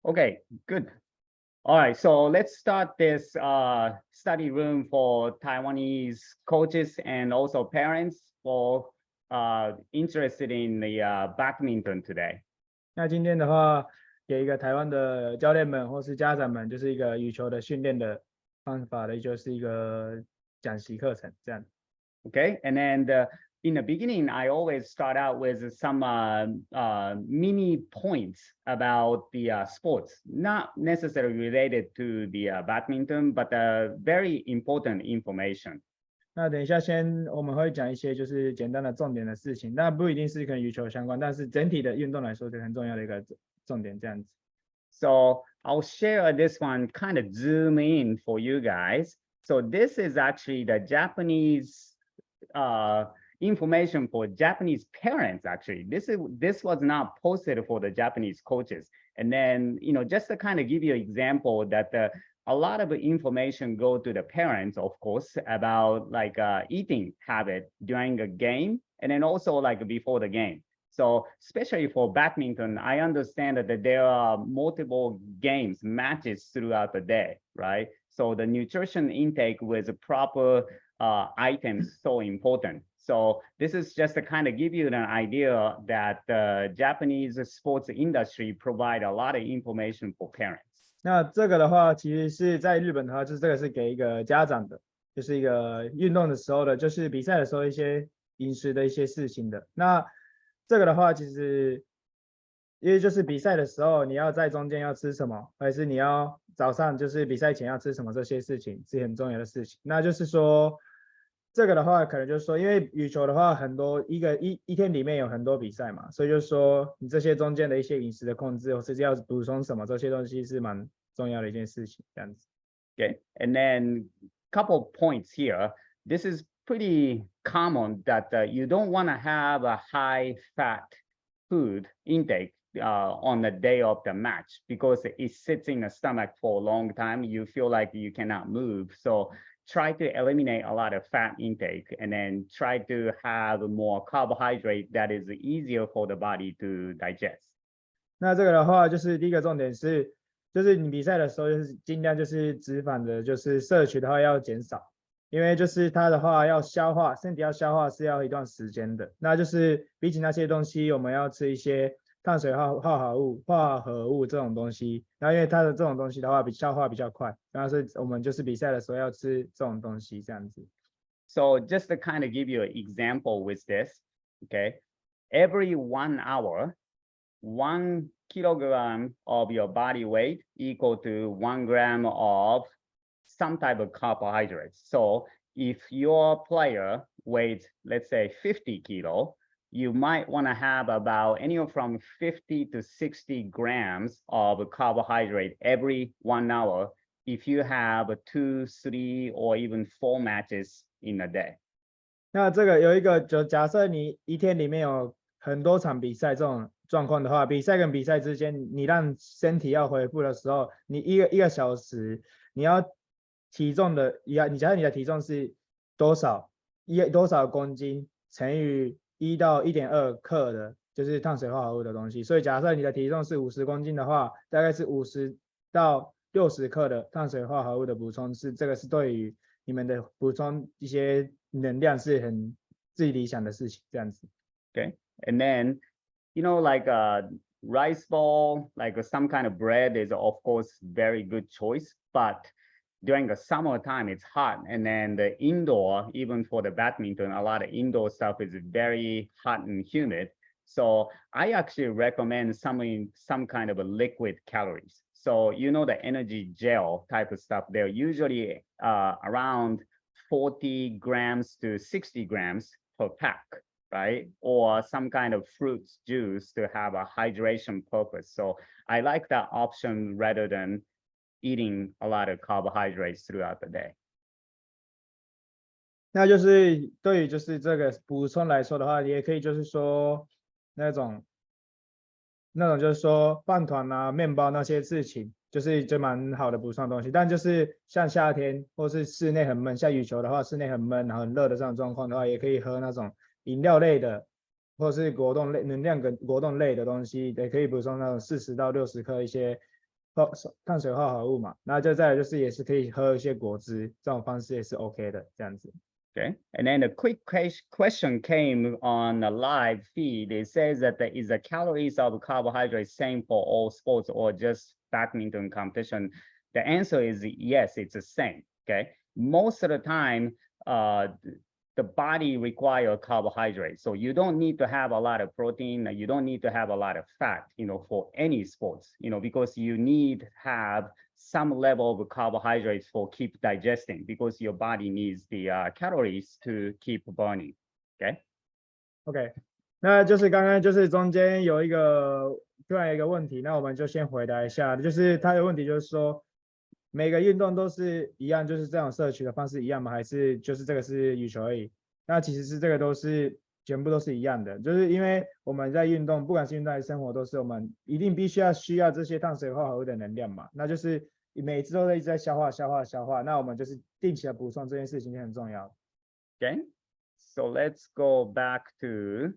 Okay, good. All right, so let's start this study room for Taiwanese coaches and also parents for interested in the badminton today. 那今天的话，给一个台湾的教练们或是家长们，就是一个羽球的训练的方法的，就是一个讲习课程这样。Okay, and then in the beginning, I always start out with some mini points about the sports, not necessarily related to the badminton, but very important information. 那等一下我们会讲一些就是简单的重点的事情，那不一定是跟羽球相关，但是整体的运动来说是很重要的一个重点这样子。So I'll share this one, kind of zoom in for you guys. So this is actually the Japanese information for Japanese parents. Actually, this was not posted for the Japanese coaches. And then, just to kind of give you an example that a lot of information go to the parents, of course, about like eating habit during a game, and then also like before the game. So especially for badminton, I understand that there are multiple games, matches throughout the day, right? So the nutrition intake with proper items so important. So this is just to kind of give you an idea that the Japanese sports industry provide a lot of information for parents. 那这个的话，其实是在日本的话，就是这个是给一个家长的，就是一个运动的时候的，就是比赛的时候一些饮食的一些事情的。那这个的话，其实因为就是比赛的时候，你要在中间要吃什么，还是你要早上就是比赛前要吃什么，这些事情是很重要的事情。那就是说，这个的话，可能就是说，因为羽球的话，很多一天里面有很多比赛嘛，所以就是说，你这些中间的一些饮食的控制，或是要补充什么，这些东西是蛮重要的一件事情，这样子。Okay, and then couple points here. This is pretty common that you don't want to have a high fat food intake on the day of the match because it sits in the stomach for a long time. You feel like you cannot move. So try to eliminate a lot of fat intake and then try to have more carbohydrate that is easier for the body to digest. 那这个的话，就是第一个重点是，就是你比赛的时候，就是尽量就是脂肪的，就是摄取的话要减少，因为就是它的话要消化，身体要消化是要一段时间的。那就是比起那些东西，我们要吃一些碳水化合物这种东西。然后因为它的这种东西的话，消化比较快，然后是我们就是比赛的时候要吃这种东西这样子。So just to kind of give you an example with this, okay, every 1 hour, 1 kilogram of your body weight equal to 1 gram of some type of carbohydrates. So if your player weighs, let's say 50 kilo, you might want to have about anywhere from 50 to 60 grams of carbohydrate every 1 hour if you have 2, 3, or even 4 matches in a day. 那这个有一个，就假设你一天里面有很多场比赛这种状况的话，比赛跟比赛之间，你让身体要恢复的时候，你一个小时，你要体重的，你假设你的体重是多少公斤乘以1到 1.2 克的，就是碳水化合物的东西。所以假设你的体重是50公斤的话，大概是50到60克的碳水化合物的补充，这个是对于你们的补充一些能量是很最理想的事情，这样子。Okay, and then like rice ball, like some kind of bread is of course very good choice, but during the summertime it's hot, and then the indoor, even for the badminton, a lot of indoor stuff is very hot and humid. So I actually recommend some kind of a liquid calories. So the energy gel type of stuff, they're usually around 40 grams to 60 grams per pack, right? Or some kind of fruit juice to have a hydration purpose. So I like that option rather than eating a lot of carbohydrates throughout the day. 那就是对于就是这个补充来说的话，也可以就是说那种就是说饭团啊、面包那些事情，就蛮好的补充的东西。但就是像夏天或是室内很闷，像羽球的话，室内很闷然后很热的这种状况的话，也可以喝那种饮料类的，或是能量跟果冻类的东西，也可以补充那种40到60克一些碳水化合物嘛，那就再来就是也是可以喝一些果汁，这种方式也是 OK 的这样子。Okay, and then a quick question came on a live feed. It says that is the calories of carbohydrates same for all sports or just badminton competition? The answer is yes, it's the same. Okay, most of the time, the body require carbohydrates, so you don't need to have a lot of protein. You don't need to have a lot of fat, for any sports, because you need to have some level of carbohydrates for keep digesting because your body needs the calories to keep burning. Okay. OK，那就是刚刚就是中间有一个突然有一个问题，那我们就先回答一下，就是他的问题就是说，每个运动都是一样，就是这种摄取的方式一样吗？还是就是这个是羽球而已？那其实是这个都是全部都是一样的，就是因为我们在运动，不管是运动还是生活，都是我们一定需要这些碳水化合物的能量嘛，那就是每次都在一直在消化，那我们就是定期的补充这件事情就很重要。Okay. So let's go back to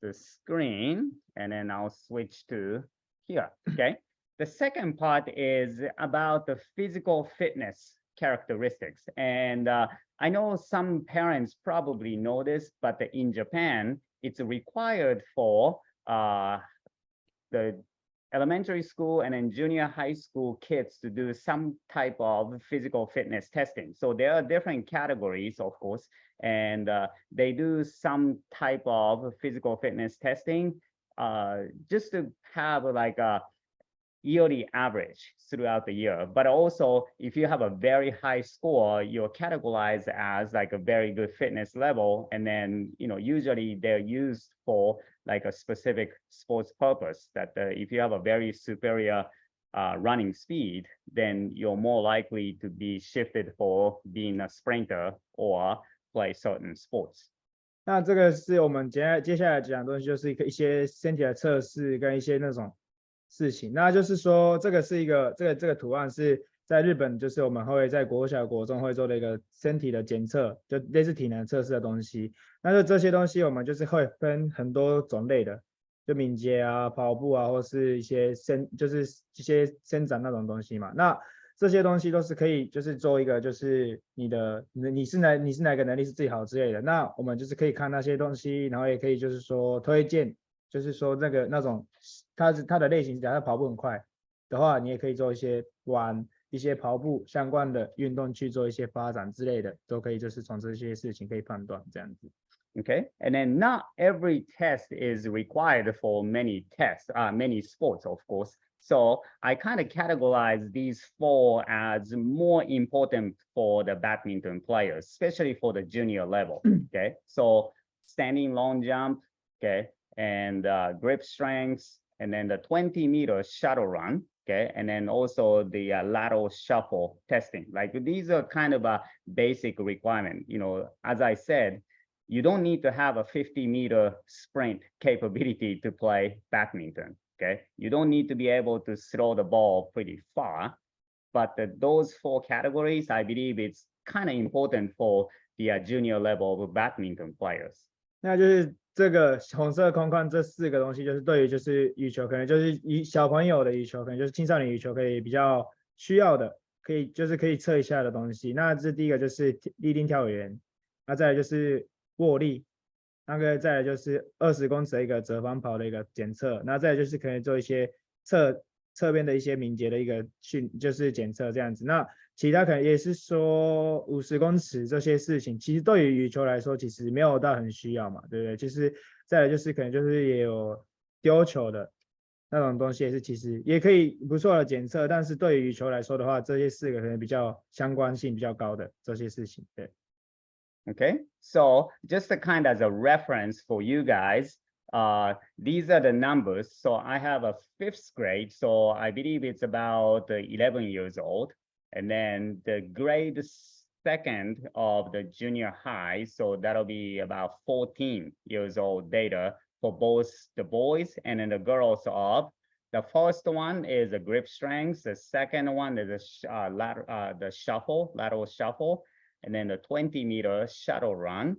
the screen and then I'll switch to here. Okay. The second part is about the physical fitness characteristics. And I know some parents probably know this, but in Japan, it's required for the elementary school and then junior high school kids to do some type of physical fitness testing. So there are different categories, of course, and they do some type of physical fitness testing just to have like a yearly average throughout the year. But also, if you have a very high score, you're categorized as like a very good fitness level. And then, usually they're used for like a specific sports purpose that if you have a very superior running speed, then you're more likely to be shifted for being a sprinter or play certain sports. 那这个是我们接下来讲的东西，就是一些身体的测试跟一些那种事情。那就是说，这个是一个这个图案是在日本，就是我们会在国小、国中会做的一个身体的检测，就类似体能测试的东西。那就这些东西，我们就是会分很多种类的，就敏捷啊、跑步啊，或是一些就是一些伸展那种东西嘛。那这些东西都是可以，就是做一个，就是你是哪个能力是最好之类的。那我们就是可以看那些东西，然后也可以就是说推荐，就是说那种它的类型，假设跑步很快的话，你也可以做一些玩一些跑步相关的运动去做一些发展之类的，都可以就是从这些事情可以判断这样子。Okay, and then not every test is required for many tests, many sports, of course. So I kind of categorize these four as more important for the badminton players, especially for the junior level. Okay, so standing long jump, okay, and grip strength, and then the 20-meter shuttle run, okay, and then also the lateral shuffle testing. Like these are kind of a basic requirement. As I said, you don't need to have a 50-meter sprint capability to play badminton. Okay, you don't need to be able to throw the ball pretty far, but those four categories, I believe it's kind of important for the junior level of badminton players. 那就是这个红色空框这4个东西，就是对于就是羽球，可能就是小朋友的羽球，可能就是青少年羽球可以比较需要的，可以测一下的东西。那这第一个就是立定跳远，那再来就是握力，那个再来就是20公尺的一个折返跑的一个检测，那再来就是可以做一些侧边的一些敏捷的一个就是检测这样子。那其他可能也是说50公尺这些事情，其实对于羽球来说其实没有到很需要嘛，对不对？就是再来就是可能就是也有丢球的那种东西，也是其实也可以不错的检测，但是对于羽球来说的话，这些4个可能比较相关性比较高的这些事情，对。Okay, so just a kind of as a reference for you guys, these are the numbers. So I have a 5th grade, so I believe it's about 11 years old. And then the grade 2nd of the junior high, so that'll be about 14 years old data for both the boys and then the girls of. The first one is a grip strength. The second one is a lateral shuffle. And then the 20-meter shuttle run.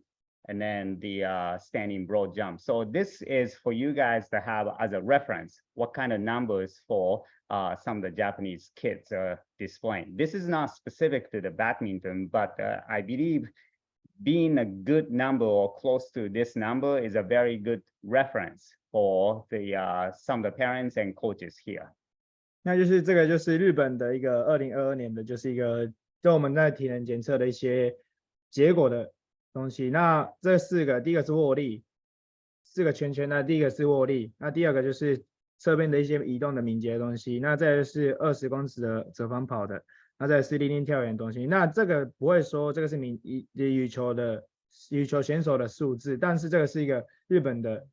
and then the standing broad jump. So this is for you guys to have as a reference, what kind of numbers for some of the Japanese kids are displaying. This is not specific to the badminton, but I believe being a good number or close to this number is a very good reference for the some of the parents and coaches here. 那就是这个就是日本的一个2022年的，就是一个就我们在体能检测的一些结果的东西。那这四个，第一个是握力，4个圈圈，那第一个是握力，那第二个就是侧边的一些移动的敏捷的东西，那再来是20公尺的折返跑的，那再来是立定跳远的东西。那这个不会说这个是羽球选手的数字，但是这个是一个日本的，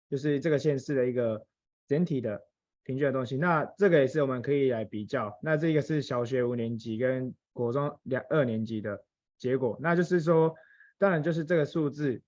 就是这个县市的一个整体的平均的东西。那这个也是我们可以来比较。那这个是小学5年级跟国中2年级的结果。那就是说，当然就是这个数字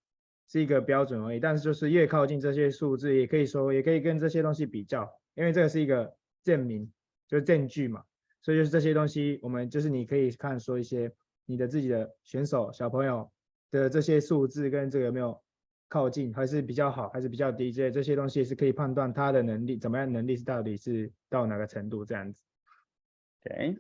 是一个标准而已，但是就是越靠近这些数字，也可以跟这些东西比较，因为这个是一个证明，就是证据嘛。所以就是这些东西，我们就是你可以看说一些你的自己的选手小朋友的这些数字跟这个有没有靠近，还是比较好，还是比较低，这些东西是可以判断他的能力怎么样，能力是到底是到哪个程度这样子。Okay.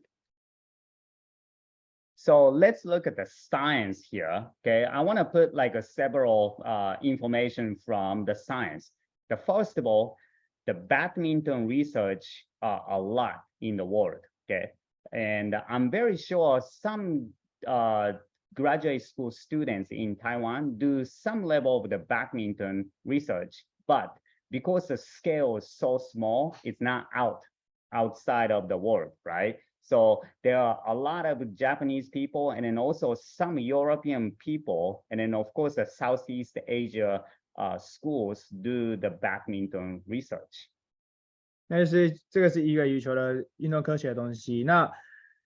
So let's look at the science here. Okay, I want to put like a several information from the science. The first of all, the badminton research a lot in the world. Okay, and I'm very sure some graduate school students in Taiwan do some level of the badminton research, but because the scale is so small, it's not outside of the world, right? So there are a lot of Japanese people and then also some European people, and then of course the Southeast Asia schools do the badminton research. 那就是这个是一个羽球的运动科学的东西。那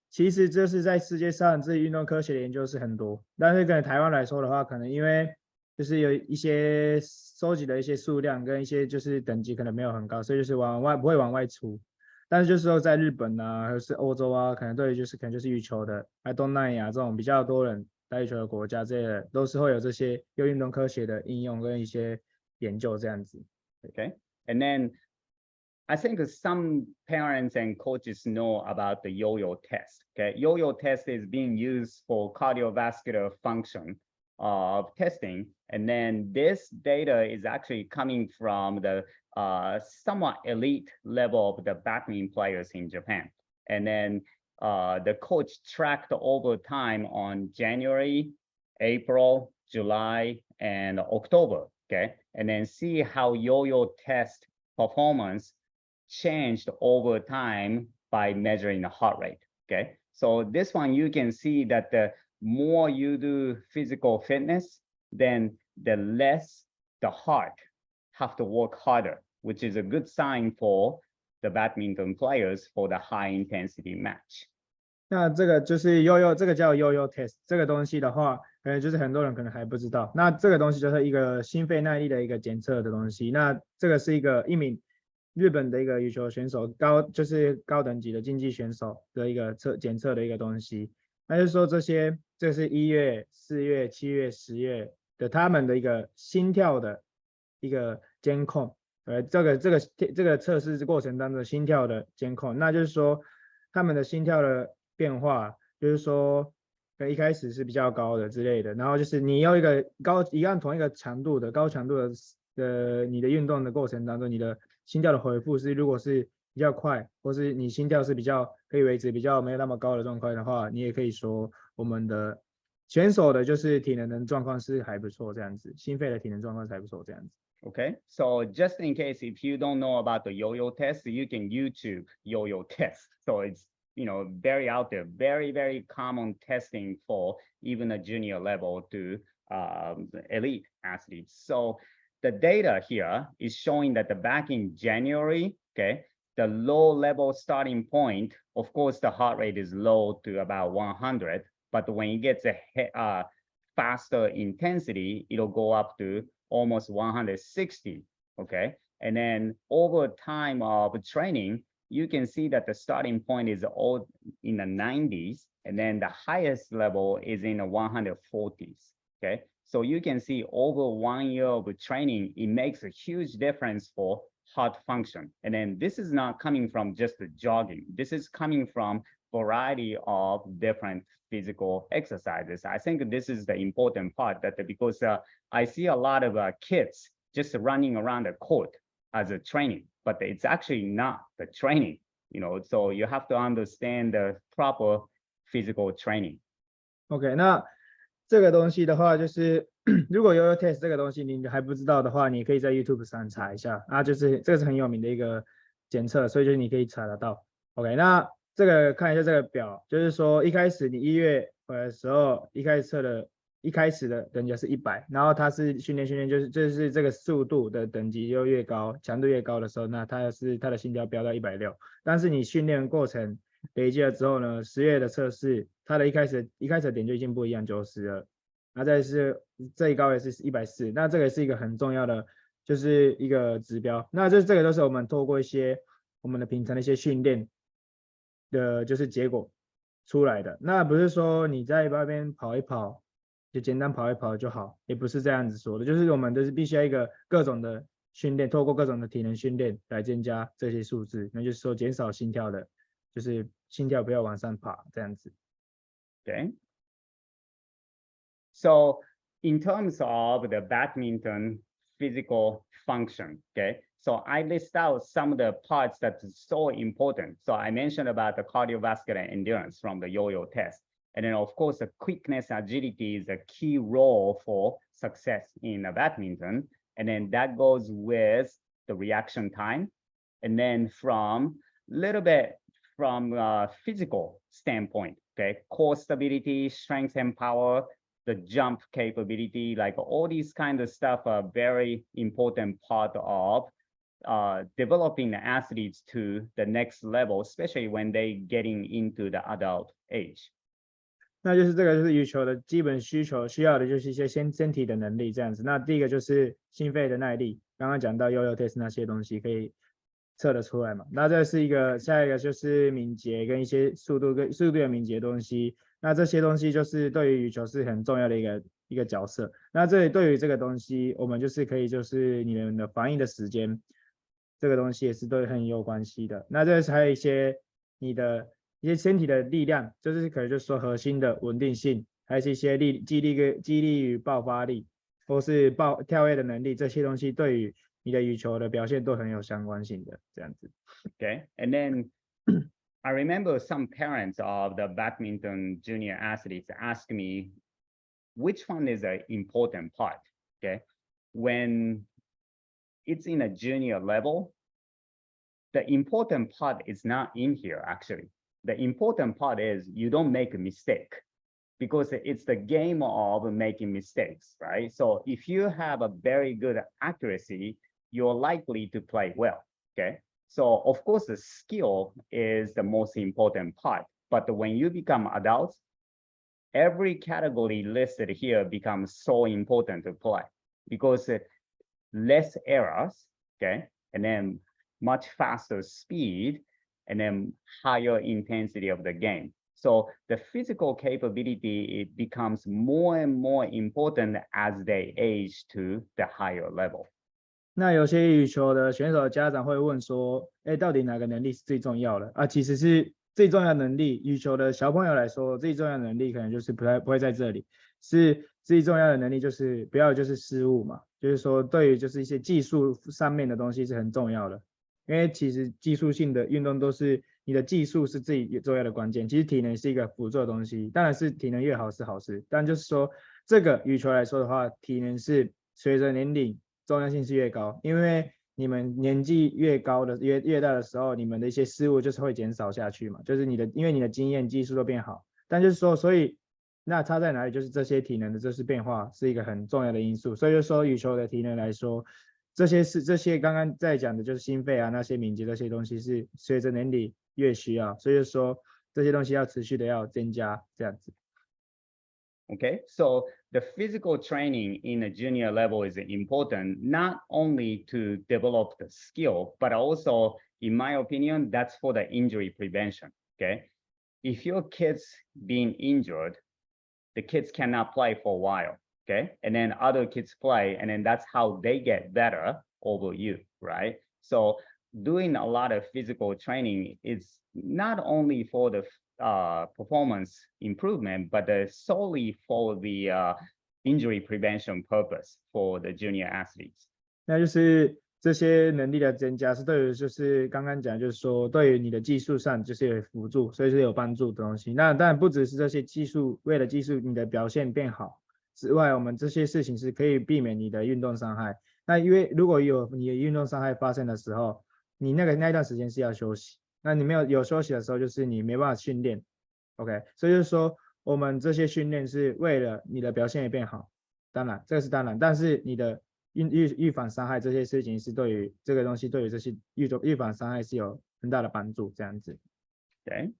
其实这是在世界上这运动科学的研究是很多，但是跟台湾来说的话，可能因为就是有一些收集的一些数量跟一些就是等级可能没有很高，所以就是不会往外出。但是就是说在日本啊，还是欧洲啊，可能对于可能就是羽球的，东南亚这种比较多人打羽球的国家，这些都是会有这些用运动科学的应用跟一些研究这样子。Okay, and then I think some parents and coaches know about the yo-yo test. Okay, yo-yo test is being used for cardiovascular function testing, and then this data is actually coming from the somewhat elite level of the badminton players in Japan. And then the coach tracked over time on January, April, July, and October. Okay, and then see how yo-yo test performance changed over time by measuring the heart rate. Okay, so this one you can see that the more you do physical fitness, then the less the heart have to work harder, which is a good sign for the badminton players for the high intensity match. 那这个就是这个叫yo-yo test， 这个东西的话，可能就是很多人可能还不知道。那这个东西就是一个心肺耐力的一个检测的东西。那这个是一名日本的一个羽球选手，就是高等级的竞技选手的一个检测的一个东西。那就是说这是1月、4月、7月、10月的他们的一个心跳的一个监控。这个测试过程当中心跳的监控，那就是说他们的心跳的变化，就是说一开始是比较高的之类的，然后就是你要一样同一个强度的高强度的你的运动的过程当中，你的心跳的回复如果是比较快，或是你心跳是比较可以维持比较没有那么高的状况的话，你也可以说我们的选手的就是体能的状况是还不错这样子，心肺的体能状况是还不错这样子。Okay, so just in case if you don't know about the yo-yo test, you can YouTube yo-yo test. So it's very out there, very, very common testing for even a junior level to elite athletes. So the data here is showing that back in January, okay, the low level starting point, of course, the heart rate is low to about 100, but when it gets a faster intensity, it'll go up to almost 160, okay? And then over time of training, you can see that the starting point is all in the 90s, and then the highest level is in the 140s, okay? So you can see over 1 year of training, it makes a huge difference for heart function. And then this is not coming from just the jogging. This is coming from variety of different physical exercises. I think this is the important part that because I see a lot of kids just running around the court as a training, but it's actually not the training, so you have to understand the proper physical training. OK，那这个东西的话，就是如果Yo-Yo Test 这个东西你还不知道的话，你可以在 YouTube 上查一下啊，就是这个是很有名的一个检测，所以就是你可以查得到。OK，那这个看一下这个表，就是说一开始你1月回来的时候，一开始的等级是100，然后它是训练，就是这个速度的等级又越高，强度越高的时候，那它的心跳飙到160，但是你训练过程累积了之后呢，10月的测试，它的一开始的点就已经不一样，90了，那再是最高也是140，那这个是一个很重要的，就是一个指标。那这个都是我们透过一些我们的平常的一些训练的，就是结果出来的。那不是说你在外边跑一跑，就简单跑一跑就好，也不是这样子说的，就是我们都是必须要一个各种的训练，透过各种的体能训练来增加这些数字，那就是说减少心跳的。就是心跳不要往上爬这样子。Okay. So in terms of the badminton physical function, okay, so I list out some of the parts that is so important. So I mentioned about the cardiovascular endurance from the yo-yo test. And then of course, the quickness agility is a key role for success in the badminton. And then that goes with the reaction time. And then from little bit from a physical standpoint, okay, core stability, strength and power, the jump capability, like all these kind of stuff are very important part of developing the athletes to the next level, especially when they getting into the adult age. 那就是这个就是羽球的基本需求，需要的就是一些身体的能力这样子。那第一个就是心肺的耐力，刚刚讲到yo-yo test 那些东西可以测得出来嘛。那这是下一个就是敏捷跟一些速度的敏捷东西。那这些东西就是对于羽球是很重要的一个角色。那这里对于这个东西，我们就是可以就是你们的防疫的时间，这个东西也是都很有关系的。那这还有一些你的一些身体的力量，就是可能就是说核心的稳定性，还是一些肌力与爆发力，或是跳跃的能力，这些东西对于你的羽球的表现都很有相关性的这样子。Okay, and then I remember some parents of the badminton junior athletes ask me, which one is the important part? Okay, when it's in a junior level, the important part is not in here actually. The important part is you don't make a mistake because it's the game of making mistakes, right? So if you have a very good accuracy, you're likely to play well, okay? So of course, the skill is the most important part, but when you become adults, every category listed here becomes so important to play because less errors, okay? And then much faster speed, and then higher intensity of the game. So the physical capability, it becomes more and more important as they age to the higher level. 那有些羽球的选手的家长会问说，到底哪个能力是最重要的啊？其实是最重要的能力，羽球的小朋友来说，最重要的能力可能就是不会在这里，是最重要的能力就是不要就是失误嘛，就是说对于就是一些技术上面的东西是很重要的。因为其实技术性的运动都是你的技术是最重要的关键，其实体能是一个辅助的东西，当然是体能越好是好事，但就是说这个羽球来说的话，体能是随着年龄重要性是越高，因为你们年纪越高的越大的时候，你们的一些失误就是会减少下去嘛，就是因为你的经验技术都变好，但就是说所以那差在哪里？就是这些体能的这些变化是一个很重要的因素，所以就说羽球的体能来说。这些刚刚在讲的就是心肺啊，那些敏捷这些东西是随着年龄越需要，所以说这些东西要持续的要增加这样子。Okay, so the physical training in a junior level is important not only to develop the skill, but also, in my opinion, that's for the injury prevention. Okay, if your kids being injured, the kids cannot play for a while. okay? And then other kids play, and then that's how they get better over you, right? So doing a lot of physical training is not only for the performance improvement, but solely for the injury prevention purpose for the junior athletes. 那就是这些能力的增加是对于就是刚刚讲就是说对于你的技术上就是有辅助，所以是有帮助的东西。那当然不只是这些技术，为了技术你的表现变好之外，我们这些事情是可以避免你的运动伤害。那因为如果有你的运动伤害发生的时候，你那一段时间是要休息。那你没有休息的时候，就是你没办法训练。OK， 所以就是说我们这些训练是为了你的表现也变好。当然，这个是当然，但是你的预防伤害这些事情是对于这个东西，对于这些预防伤害是有很大的帮助。这样子。Okay.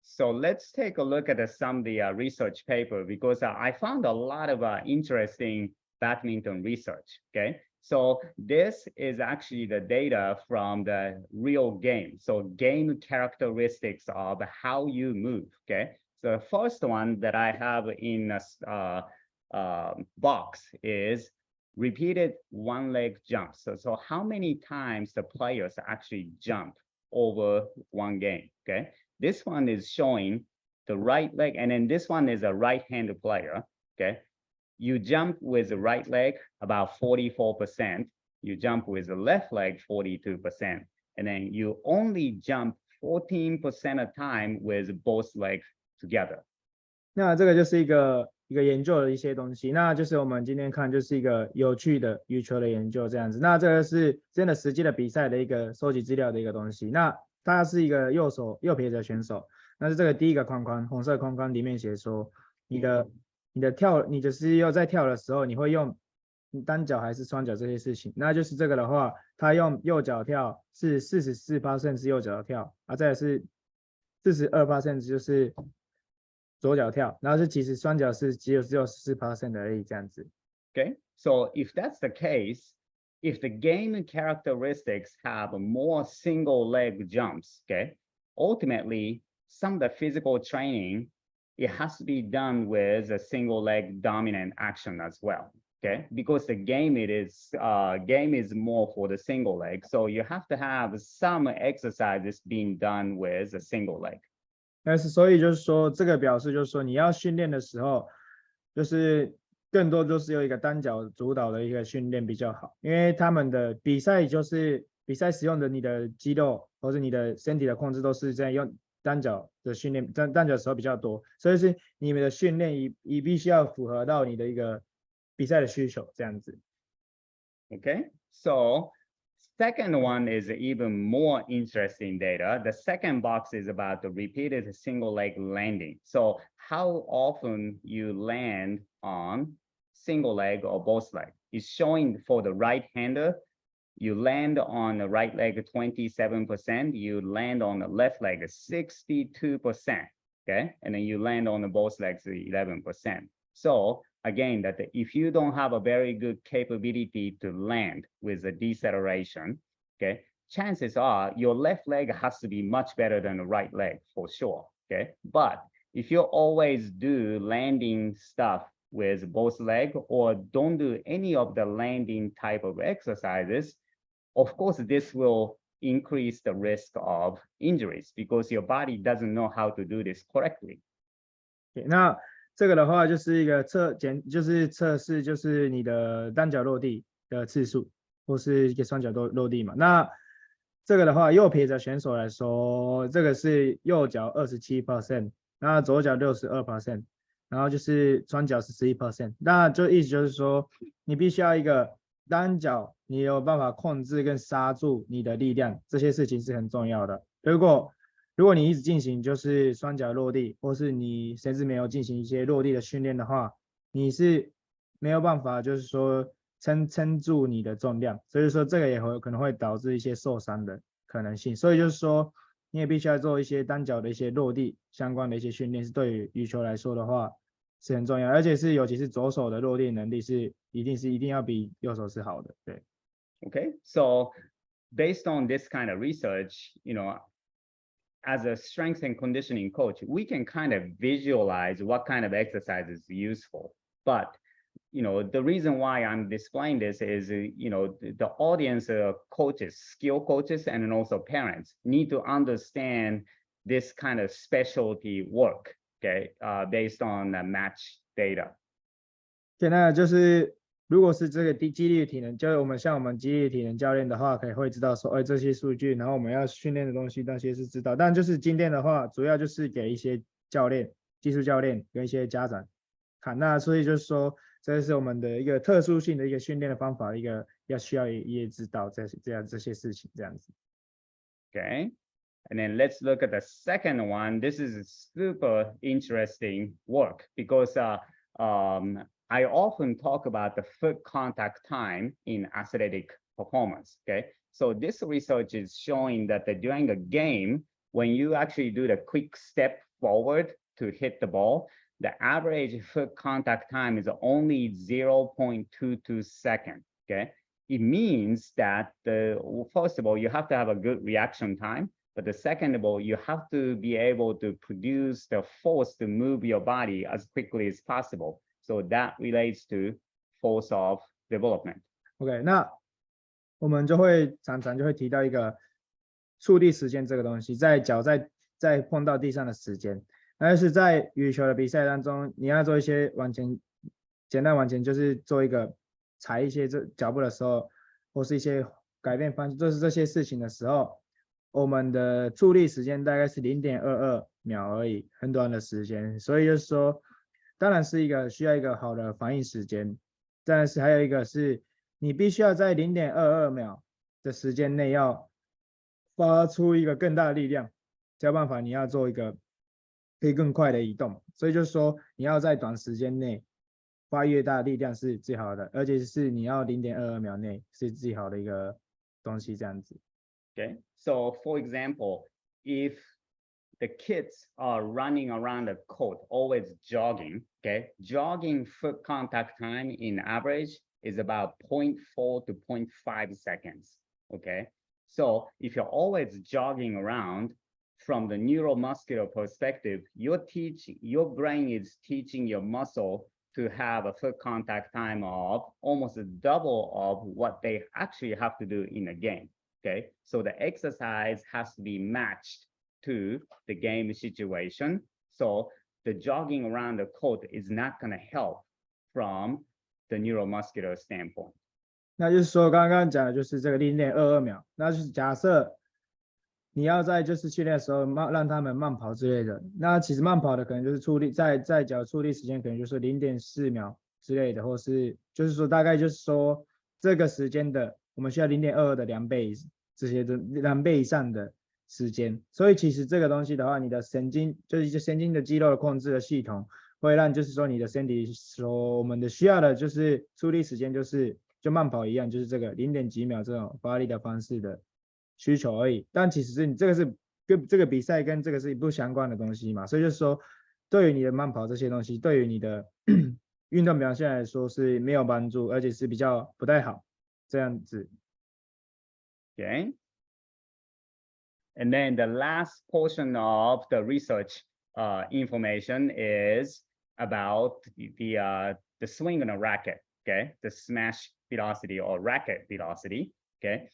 So let's take a look at some of the research paper because I found a lot of interesting badminton research. Okay. So this is actually the data from the real game. So game characteristics of how you move. Okay. So the first one that I have in a box is repeated one leg jumps. So how many times the players actually jump over one game. Okay. This one is showing the right leg, and then this one is a right-handed player. Okay. You jump with the right leg about 44%. You jump with the left leg 42%. And then you only jump 14% of time with both legs together. 那这个就是一个研究的一些东西，那就是我们今天看就是一个有趣的羽球的研究这样子。那这个是真的实际的比赛的一个收集资料的一个东西。那他是一个右撇子选手，那是这个第一个框框，红色框框里面写说你就是要在跳的时候，你会用单脚还是双脚这些事情。那就是这个的话，他用右脚跳是44%是右脚跳，再来是42%就是左脚跳，然后是其实双脚是只有14%而已这样子。Okay, so if that's the case, if the game characteristics have more single leg jumps, okay, ultimately some of the physical training, it has to be done with a single leg dominant action as well. Okay, because the game is more for the single leg, so you have to have some exercises being done with a single leg. 但是所以就是说，这个表示就是说，你要训练的时候，就是更多就是有一个单脚主导的一个训练比较好，因为他们的比赛使用的你的肌肉或者你的身体的控制都是在用单脚的训练，单脚的时候比较多，所以是你们的训练也必须要符合到你的一个比赛的需求这样子。Okay, so second one is even more interesting data. The second box is about the repeated single leg landing. So how often you land on single leg or both leg. It's showing for the right-hander, you land on the right leg 27%, you land on the left leg 62%, okay? And then you land on the both legs 11%. So again, that if you don't have a very good capability to land with a deceleration, okay, chances are your left leg has to be much better than the right leg for sure, okay? But if you always do landing stuff with both legs or don't do any of the landing type of exercises, of course, this will increase the risk of injuries because your body doesn't know how to do this correctly. 那这个的话就是一个测试，就是你的单脚落地的次数，或是一个双脚都落地嘛。那这个的话，右撇子选手来说，这个是右脚27%，那左脚62%，然后就是双脚是11%。那就意思就是说，你必须要一个单脚，你有办法控制跟刹住你的力量，这些事情是很重要的。如果你一直进行就是双脚落地，或是你甚至没有进行一些落地的训练的话，你是没有办法就是说撑住你的重量，所以说这个也可能会导致一些受伤的可能性。所以就是说，你也必须要做一些单脚的一些落地相关的一些训练，是对于羽球来说的话是很重要，而且是尤其是左手的落地能力是一定要比右手是好的。对。Okay, so based on this kind of research, as a strength and conditioning coach, we can kind of visualize what kind of exercise is useful. But, you know, the reason why I'm displaying this is, you know, the audience, coaches, skill coaches, and then also parents need to understand this kind of specialty work, okay, based on the match data. 现在就是如果是这个肌力体能，就是我们像我们肌力体能教练的话，可以会知道说，哎，这些数据，然后我们要训练的东西那些是知道，但就是今天的话，主要就是给一些教练、技术教练跟一些家长看，那所以就是说，这是我们的一个特殊性的一个训练的方法，一个需要也知道这些事情这样子。Okay. And then let's look at the second one. This is super interesting work because I often talk about the foot contact time in athletic performance. Okay. So this research is showing that during a game, when you actually do the quick step forward to hit the ball, the average foot contact time is only 0.22 seconds. Okay. It means that first of all, you have to have a good reaction time. But the second of all, you have to be able to produce the force to move your body as quickly as possible. So that relates to force of development. OK， 那我们就会常常就会提到一个触地时间这个东西，在脚在碰到地上的时间，那就是在羽球的比赛当中，你要做一些简单往前，就是做一个踩一些脚步的时候，或是一些改变方向，就是这些事情的时候。我们的触地时间大概是0.22秒而已，很短的时间，所以就是说，当然是需要一个好的反应时间，但是还有一个是你必须要在0.22秒的时间内要发出一个更大的力量，才有办法你要做一个可以更快的移动，所以就是说你要在短时间内发越大的力量是最好的，而且是你要0.22秒内是最好的一个东西这样子。Okay, so for example, if the kids are running around the court, always jogging, okay, jogging foot contact time in average is about 0.4 to 0.5 seconds, okay? So if you're always jogging around, from the neuromuscular perspective, your brain is teaching your muscle to have a foot contact time of almost double of what they actually have to do in a game. Okay, so the exercise has to be matched to the game situation. So the jogging around the court is not going to help from the neuromuscular standpoint. 那就是说，刚刚讲的就是这个0.22秒，那就是假设你要在就是训练的时候让他们慢跑之类的，那其实慢跑的可能就是触地在脚触地时间可能就是0.4秒之类的，或是就是说大概就是说这个时间的。我们需要0.22的2倍，这些的2倍以上的时间，所以其实这个东西的话，你的神经就是一些神经的肌肉的控制的系统，会让就是说你的身体说我们的需要的就是出力时间就慢跑一样，就是这个0.几秒这种发力的方式的需求而已。但其实是你这个是跟这个比赛跟这个是不相关的东西嘛，所以就是说对于你的慢跑这些东西，对于你的运动表现来说是没有帮助，而且是比较不太好。这样子 Okay. And then the last portion of the research information is about the swing on a racket, okay? The smash velocity or racket velocity, okay?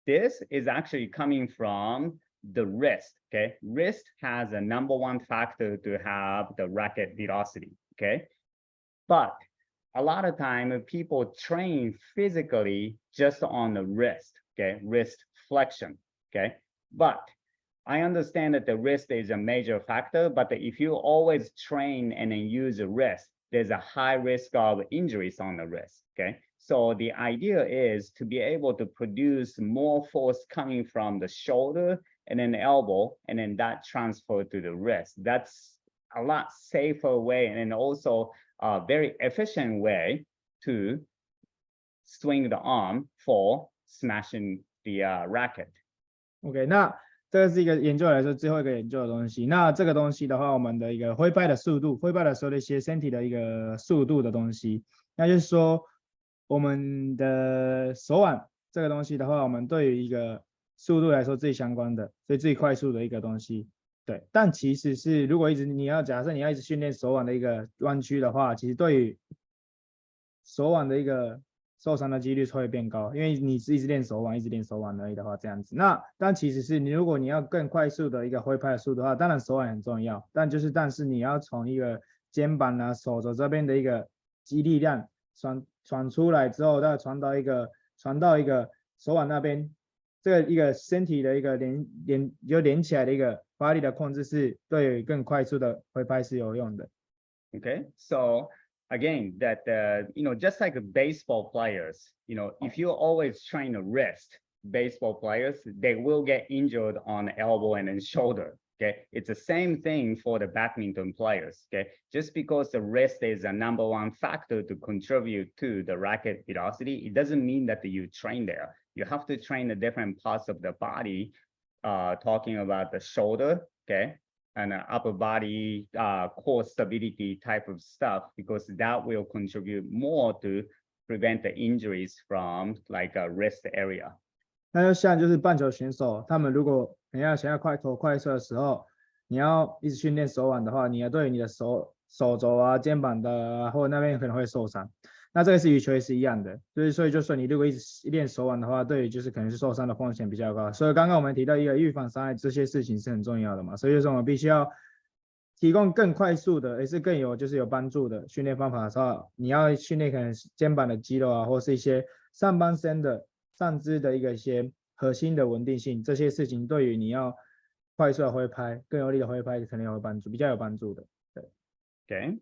This is actually coming from the wrist, okay? Wrist has a #1 factor to have the racket velocity, okay? But a lot of time people train physically just on the wrist, okay, wrist flexion, okay? But I understand that the wrist is a major factor, but if you always train and then use the wrist, there's a high risk of injuries on the wrist, okay? So the idea is to be able to produce more force coming from the shoulder and then the elbow, and then that transfer to the wrist. That's a lot safer way, and then also a very efficient way to swing the arm for smashing the racket. OK， 那这个是一个研究来说最后一个研究的东西。那这个东西的话，我们的一个挥拍的速度，挥拍的时候的一些身体的一个速度的东西，那就是说我们的手腕这个东西的话，我们对于一个速度来说最相关的，所以最快速的一个东西。对，但其实是如果假设你要一直训练手腕的一个弯曲的话，其实对于手腕的一个受伤的几率会变高，因为你是一直练手腕，一直练手腕而已的话，这样子。那但其实是你如果你要更快速的一个挥拍的速度的话，当然手腕很重要，但是你要从一个肩膀啊、手肘这边的一个肌力量传出来之后，再传到一个手腕那边，这个一个身体的一个连起来的一个发力的控制是对更快速的挥拍是有用的。Okay, so again, that just like baseball players, if you always train the wrist, baseball players, they will get injured on the elbow and then shoulder. Okay, it's the same thing for the badminton players. Okay, just because the wrist is a number one factor to contribute to the racket velocity, it doesn't mean that you train there. You have to train the different parts of the body, talking about the shoulder, okay, and upper body core stability type of stuff, because that will contribute more to prevent the injuries from like a wrist area. 那就像就是棒球选手，他们如果你要想要快投快射的时候，你要一直训练手腕的话，你要对你的手肘啊、肩膀的啊，或者那边可能会受伤。那这个是羽球也是一样的，所以就说你如果一直练手腕的话，对于就是可能是受伤的风险比较高。所以刚刚我们提到一个预防伤害这些事情是很重要的嘛，所以就是我们必须要提供更快速的，也是更有帮助的训练方法的时候，你要训练可能是肩膀的肌肉啊，或是一些上半身的上肢的一些核心的稳定性，这些事情对于你要快速的挥拍、更有力的挥拍可能有帮助，比较有帮助的。对。Okay.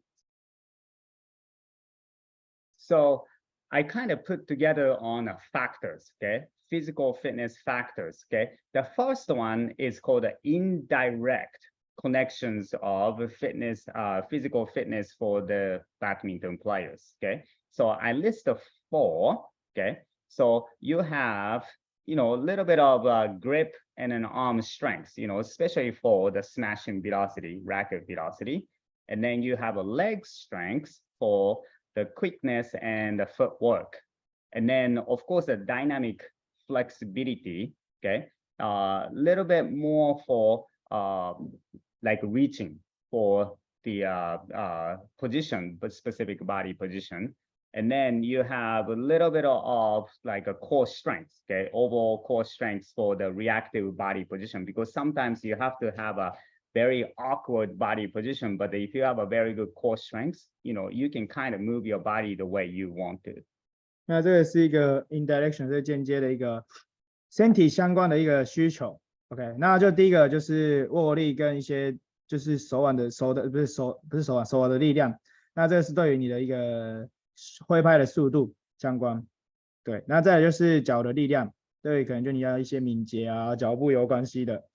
So I kind of put together on factors, okay? Physical fitness factors, okay? The first one is called the indirect connections of fitness, physical fitness for the badminton players, okay? So I list the 4, okay? So you have, a little bit of grip and an arm strength, especially for the smashing velocity, racket velocity. And then you have a leg strength for the quickness and the footwork. And then, of course, the dynamic flexibility, okay? A little bit more for like reaching for the position, but specific body position. And then you have a little bit of like a core strength, okay? Overall core strength for the reactive body position, because sometimes you have to have a very awkward body position, but if you have a very good core strength, you can kind of move your body the way you want to. 那这个是一个 indirection 是间接的一个身体相关的一个需求。OK， 那就第一个就是握力跟一些就是手腕的力量，那这个是对于你的一个挥拍的速度相关。对，那再来就是脚的力量，对，可能就你要一些敏捷啊、脚步有关系的。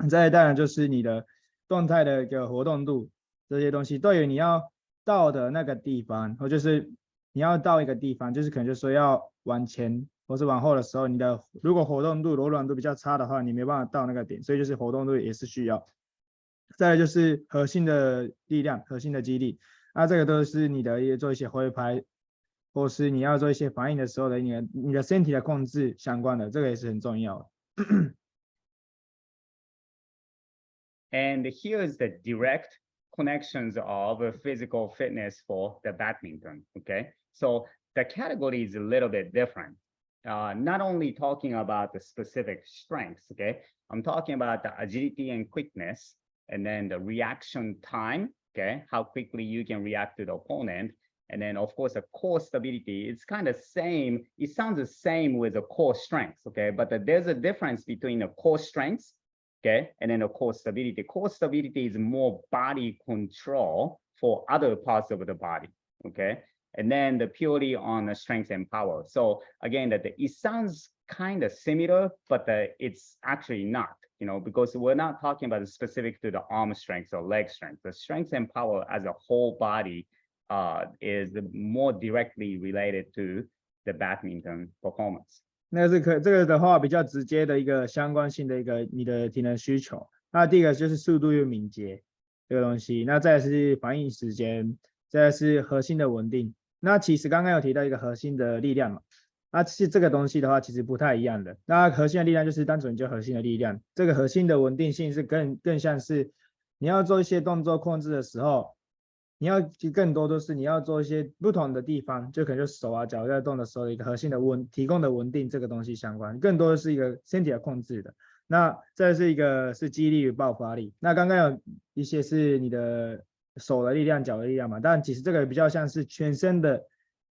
再来当然就是你的动态的一个活动度，这些东西对于你要到的那个地方，或就是你要到一个地方，就是可能就说要往前或是往后的时候，你的如果活动度、柔软度比较差的话，你没办法到那个点，所以就是活动度也是需要。再来就是核心的力量、核心的肌力，那这个都是你的做一些挥拍，或是你要做一些反应的时候的你的身体的控制相关的，这个也是很重要的。And here is the direct connections of physical fitness for the badminton, okay? So the category is a little bit different. Not only talking about the specific strengths, okay? I'm talking about the agility and quickness, and then the reaction time, okay? How quickly you can react to the opponent. And then of course, the core stability, it's kind of same. It sounds the same with the core strengths, okay? But there's a difference between the core strengths, okay, and then the core stability. Core stability is more body control for other parts of the body, okay? And then the purely on the strength and power. So again, it sounds kind of similar, but it's actually not, because we're not talking about specific to the arm strength or leg strength. The strength and power as a whole body is more directly related to the badminton performance. 那这个的话比较直接的一个相关性的一个你的体能需求。那第一个就是速度与敏捷这个东西，那再来是反应时间，再来是核心的稳定。那其实刚刚有提到一个核心的力量嘛，那其实这个东西的话其实不太一样的。那核心的力量就是单纯就核心的力量，这个核心的稳定性是更像是你要做一些动作控制的时候，你要更多都是你要做一些不同的地方，就可能就手啊脚在动的时候的一个核心的提供的稳定这个东西相关，更多的是一个身体的控制的。那再是一个是肌力与爆发力，那刚刚有一些是你的手的力量、脚的力量嘛，但其实这个比较像是全身的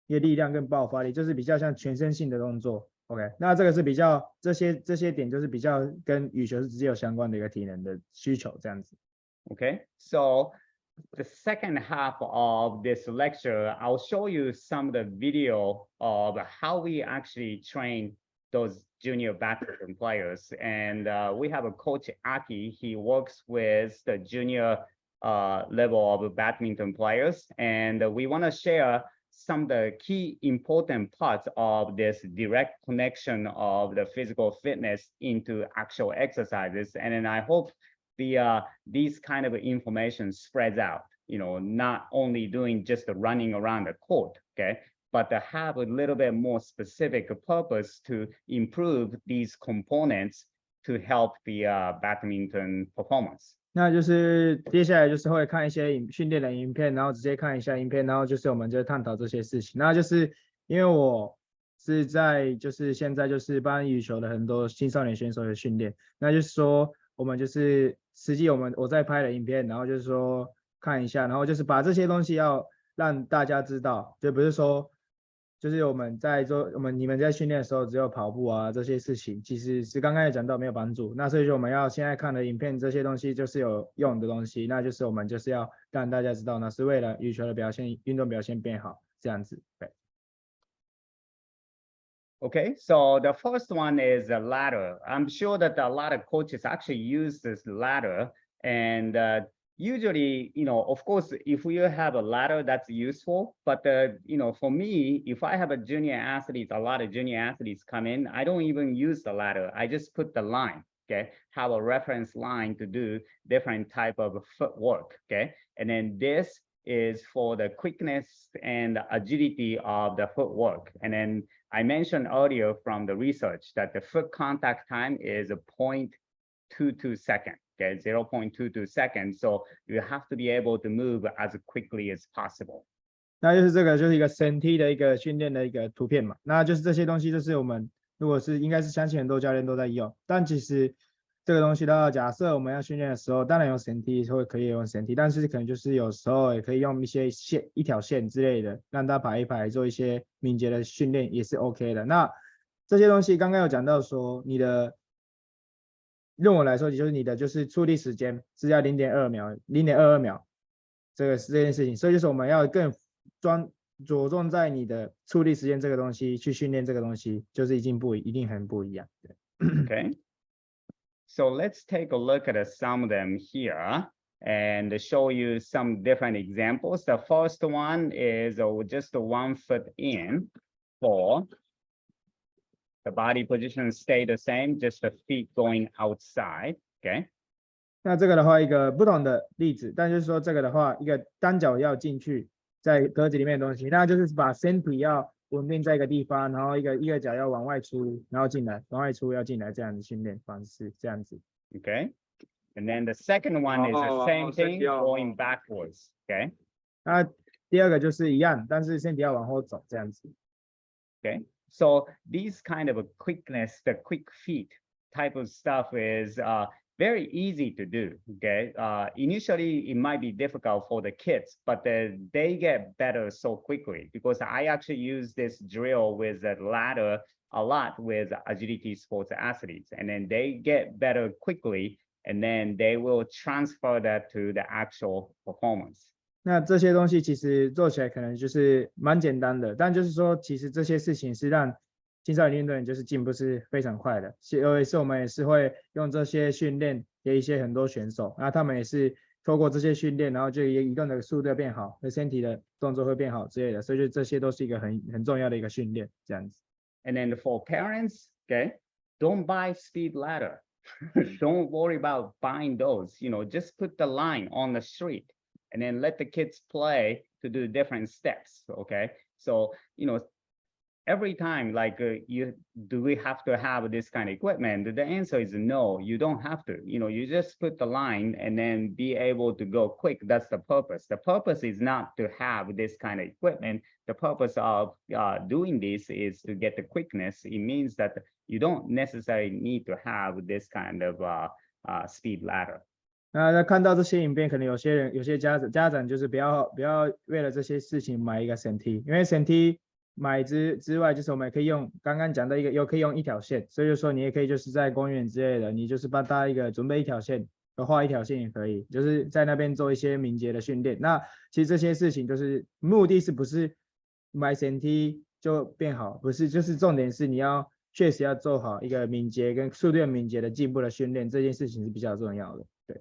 一个力量跟爆发力，就是比较像全身性的动作。OK， 那这个是比较这些点就是比较跟羽球是直接有相关的一个体能的需求这样子。Okay, so the second half of this lecture, I'll show you some of the video of how we actually train those junior badminton players. And we have a coach, Aki. He works with the junior level of badminton players. And we want to share some of the key important parts of this direct connection of the physical fitness into actual exercises. And then I hope these kind of information spreads out, not only doing just the running around the court, okay, but to have a little bit more specific purpose to improve these components to help the badminton performance. 那就是接下来就是会看一些训练的影片，然后直接看一下影片，然后就是我们就探讨这些事情。那就是因为我是在就是现在就是帮羽球的很多青少年选手的训练，那就是说我们就是实际我在拍的影片，然后就是说看一下，然后就是把这些东西要让大家知道，就不是说就是我们在做你们在训练的时候只有跑步啊这些事情，其实是刚刚也讲到没有帮助。那所以说我们要现在看的影片这些东西就是有用的东西，那就是我们就是要让大家知道，那是为了羽球的表现、运动表现变好这样子。对。Okay, so the first one is a ladder. I'm sure that a lot of coaches actually use this ladder, and usually, of course, if you have a ladder, that's useful. But for me, if I have a lot of junior athletes come in, I don't even use the ladder. I just put the line. Okay, have a reference line to do different type of footwork. Okay, and then this is for the quickness and agility of the footwork, and then I mentioned earlier from the research that the foot contact time is 0.22 seconds, okay, 0.22 seconds. So you have to be able to move as quickly as possible. 那就是这个就是一个身体的一个训练的一个图片嘛，那就是这些东西就是我们如果是应该是相信很多教练都在用，但其实这个东西都要假设我们要训练的时候，当然用绳梯可以用绳梯，但是可能就是有时候也可以用一些一条线之类的，让它排一排做一些敏捷的训练也是 OK 的。那这些东西刚刚有讲到说，你的用我来说，就是你的就是触地时间是要0.22秒，这件事情，所以就是我们要更着重在你的触地时间这个东西去训练这个东西，就是一定很不一样。Okay. So let's take a look at some of them here and show you some different examples. The first one is just 1 foot in for the body position stay the same, just the feet going outside. Okay. 那这个的话，一个不同的例子，但就是说这个的话，一个单脚要进去在格子里面的东西，那就是把身体要稳定在一个地方，然后一个脚要往外出，然后进来，往外出要进来这样的训练方式，这样子。Okay. And then the second one is the same thing going backwards. Okay. 那第二个就是一样，但是身体要往后走这样子。Okay. So these kind of a quickness, the quick feet type of stuff is very easy to do. Okay. Initially, it might be difficult for the kids, but they get better so quickly because I actually use this drill with a ladder a lot with agility sports athletes, and then they get better quickly, and then they will transfer that to the actual performance. 那这些东西其实做起来可能就是蛮简单的，但就是说，其实这些事情是让青少年运动员就是进步是非常快的。尤其是我们也是会用这些训练给一些很多选手，那他们也是透过这些训练，然后就移动的速度变好，身体的动作会变好之类的，所以就这些都是一个很重要的一个训练，这样子。And then for parents, okay, don't buy speed ladder. Don't worry about buying those. Just put the line on the street. And then let the kids play to do different steps. Okay. So, every time, like do we have to have this kind of equipment? The answer is no, you don't have to. You just put the line and then be able to go quick. That's the purpose. The purpose is not to have this kind of equipment. The purpose of doing this is to get the quickness. It means that you don't necessarily need to have this kind of speed ladder. 那看到这些影片，可能有些家长就是不要为了这些事情买一个绳梯，因为绳梯买之外，就是我们可以用刚刚讲的又可以用一条线，所以就说你也可以就是在公园之类的，你就是帮大家准备一条线，画一条线也可以，就是在那边做一些敏捷的训练。那其实这些事情就是目的是不是买绳梯就变好，不是，就是重点是你要确实要做好一个敏捷跟速度敏捷的进步的训练，这件事情是比较重要的。对。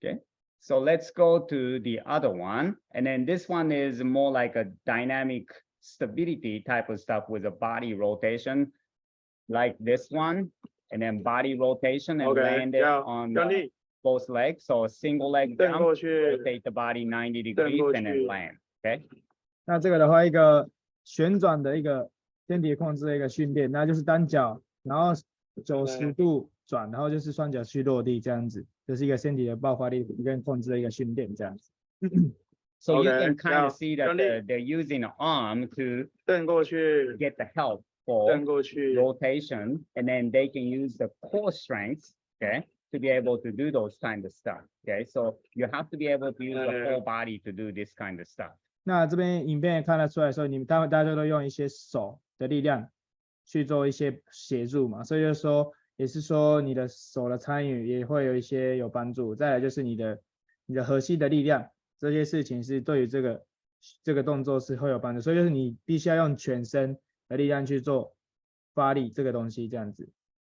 Okay, so let's go to the other one. And then this one is more like a dynamic stability type of stuff with a body rotation, like this one, and then body rotation and land it on both legs. So a single leg down, rotate the body 90 degrees and then land. Okay. 那这个的话，一个旋转的一个身体控制的一个训练，那就是单脚，然后90度转，然后就是双脚去落地这样子。这是一个身体的爆发力跟控制的一个训练，这样子。So you can kind of see that they're using the arm to get the help for rotation, and then they can use the core strength, okay, to be able to do those kind of stuff. Okay, so you have to be able to use the whole body to do this kind of stuff. 那这边影片看得出来说，大家都用一些手的力量去做一些协助嘛，所以就是说。也是说你的手的参与也会有一些有帮助，再来就是你的核心的力量，这些事情是对于这个动作是会有帮助，所以就是你必须要用全身的力量去做发力这个东西这样子。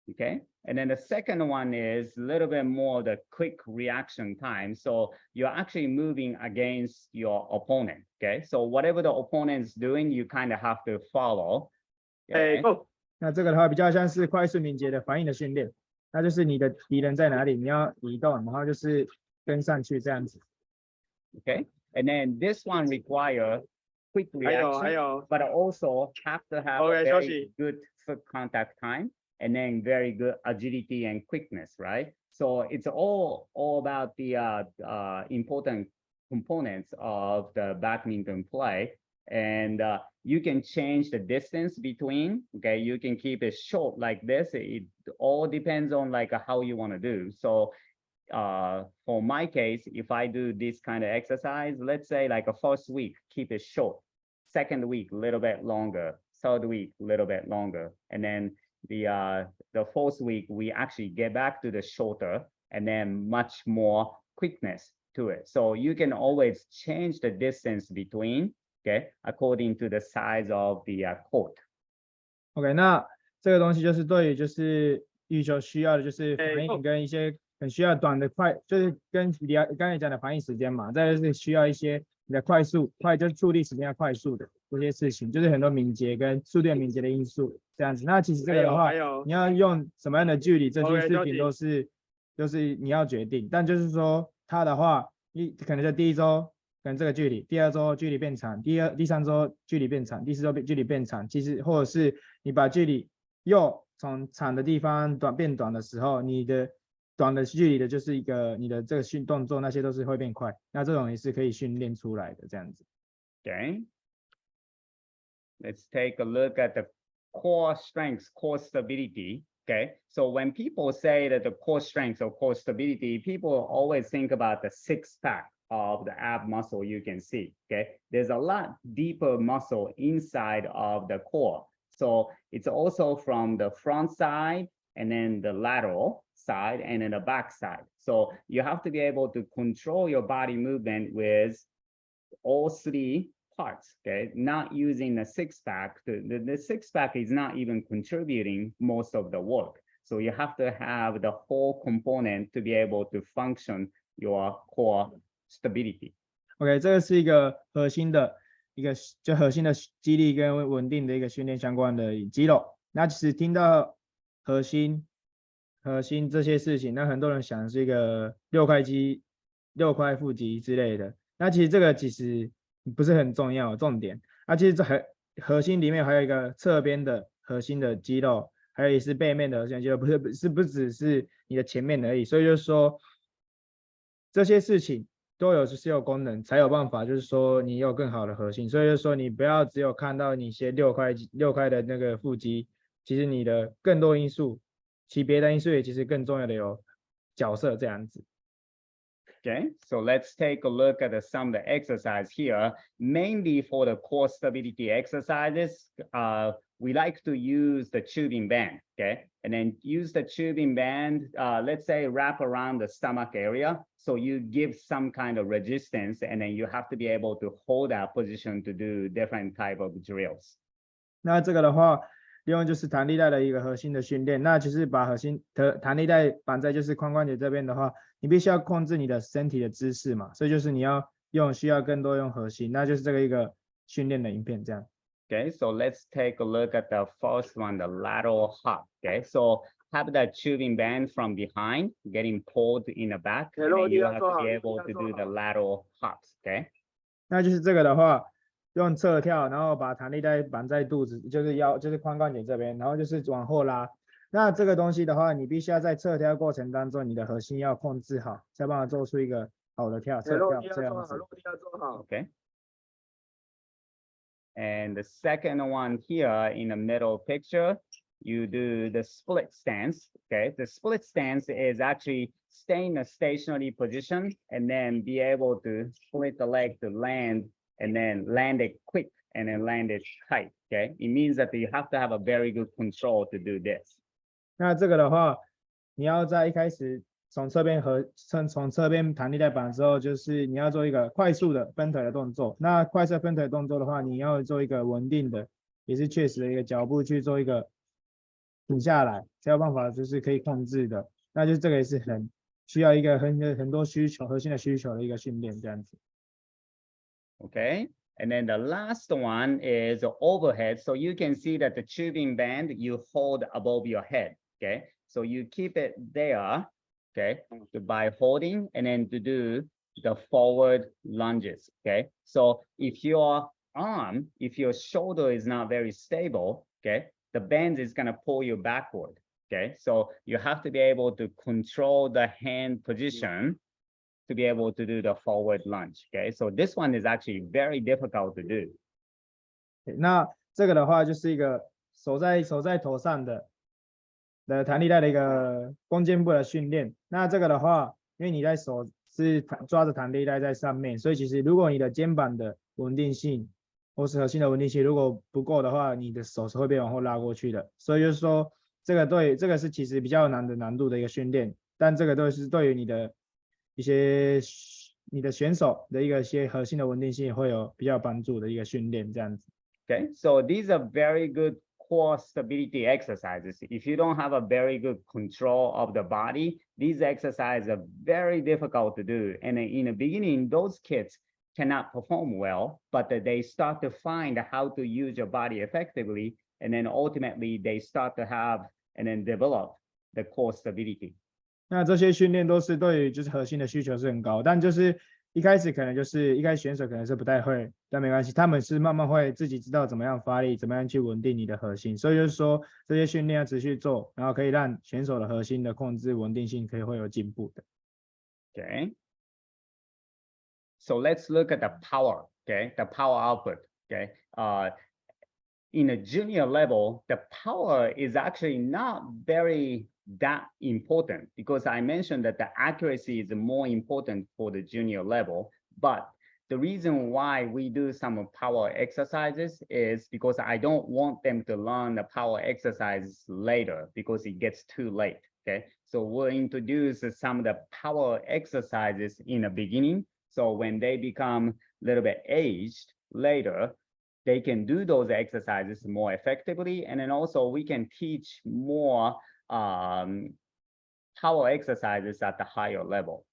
Okay, and then the second one is a little bit more the quick reaction time. So you're actually moving against your opponent. Okay, so whatever the opponent's doing, you kind of have to follow. Okay? Go. 那这个的话比较像是快速敏捷的反应的训练，那就是你的敌人在哪里，你要移动，然后就是跟上去这样子。Okay, and then this one require quick reaction, but also have to have a very good foot contact time, and then very good agility and quickness, right? So it's all about the important components of the badminton play. And you can change the distance between, okay, you can keep it short like this. It all depends on like how you want to do. So for my case, if I do this kind of exercise, let's say like a first week, keep it short. Second week, a little bit longer. Third week, a little bit longer. And then the fourth week, we actually get back to the shorter and then much more quickness to it. So you can always change the distance between, okay, according to the size of the court. OK， 那这个东西就是对于就是羽球需要的就是反应跟一些很需要短的快，就是跟你刚才讲的反应时间嘛，再就是需要一些你的就是触地时间要快速的这些事情，就是很多敏捷跟速度敏捷的因素这样子。那其实这个的话，你要用什么样的距离，这些事情都是就是你要决定。但就是说它的话，可能在第一周。可能这个距离，第二周距离变长，第三周距离变长，第四周距离变长。其实或者是你把距离又从长的地方变短的时候，你的短的距离的就是一个你的这个动作那些都是会变快。那这种也是可以训练出来的这样子。Okay. Let's take a look at the core strengths, core stability. Okay. So when people say that the core strength or core stability, people always think about the six-pack of the ab muscle you can see. Okay, there's a lot deeper muscle inside of the core, so it's also from the front side and then the lateral side and then the back side. So you have to be able to control your body movement with all three parts. Okay, not using the six-pack. The six-pack is not even contributing most of the work, so you have to have the whole component to be able to function your core stability. OK， 这个是一个核心的肌力跟稳定的一个训练相关的肌肉。那其实听到核心这些事情，那很多人想的是一个六块腹肌之类的。那其实这个其实不是很重点。那其实核心里面还有一个侧边的核心的肌肉，还有也是背面的核心肌肉，不只是你的前面而已。所以就是说这些事情都有功能，才有办法就是说你有更好的核心。所以就是说你不要只有看到你一些六块的那个腹肌，其实你的更多因素，其别的因素也其实更重要的有角色这样子。Okay, so let's take a look at some of the exercise here. Mainly for the core stability exercises, we like to use the tubing band, okay? And then use the tubing band, let's say wrap around the stomach area. So you give some kind of resistance, and then you have to be able to hold that position to do different type of drills. 那这个的话，利用就是弹力带的一个核心的训练，那就是把核心的弹力带绑在就是髋关节这边的话，你必须要控制你的身体的姿势嘛，所以就是你要需要更多用核心，那就是这个一个训练的影片这样。Okay, so let's take a look at the first one, the lateral hop. Okay, so have that tubing band from behind, getting pulled in the back, and then you have to be able to do the lateral hops. Okay. 那就是这个的话，用侧跳，然后把弹力带绑在肚子，就是髋关节这边，然后就是往后拉。那这个东西的话，你必须要在侧跳过程当中，你的核心要控制好，才办法做出一个好的侧跳这样子。落地要做好。Okay. And the second one here in the middle picture, you do the split stance. Okay, the split stance is actually stay in a stationary position and then be able to split the leg to land and then land it quick and then land it tight. Okay, it means that you have to have a very good control to do this. 那这个的话，你要在一开始从侧边弹力带绑之后，就是你要做一个快速的分腿的动作。那快速分腿动作的话，你要做一个稳定的，也是确实的一个脚步去做一个停下来，才有办法就是可以控制的。那就是这个也是很需要一个很多核心的需求的一个训练这样子。Okay. And then the last one is overhead. So you can see that the tubing band you hold above your head. Okay. So you keep it there. Okay, by holding and then to do the forward lunges. Okay, so if your shoulder is not very stable, okay, the band is going to pull you backward. Okay, so you have to be able to control the hand position to be able to do the forward lunge. Okay, so this one is actually very difficult to do. 那这个的话就是一个手在头上的弹力带的一个弓箭步的训练。那这个的话，因为你在手是抓着弹力带在上面，所以其实如果你的肩膀的稳定性或是核心的稳定性如果不够的话，你的手是会被往后拉过去的。所以就是说，这个是其实比较难度的一个训练，但这个都是对于你的选手的一些核心的稳定性会有比较帮助的一个训练这样子。Okay, so these are very good core stability exercises. If you don't have a very good control of the body, these exercises are very difficult to do. And in the beginning, those kids cannot perform well, but they start to find how to use your body effectively. And then ultimately they start to have and then develop the core stability. 那这些训练都是对于就是核心的需求是很高，但就是一开始选手可能是不太会，但没关系，他们是慢慢会自己知道怎么样发力，怎么样去稳定你的核心。所以就是说这些训练要持续做，然后可以让选手的核心的控制稳定性会有进步的。Okay. So let's look at the power. Okay, the power output. Okay. In a junior level, the power is actually not that important because I mentioned that the accuracy is more important for the junior level. But the reason why we do some power exercises is because I don't want them to learn the power exercises later because it gets too late. Okay, so we'll introduce some of the power exercises in the beginning. So when they become a little bit aged later, they can do those exercises more effectively. And then also we can teach more power exercises at the higher level.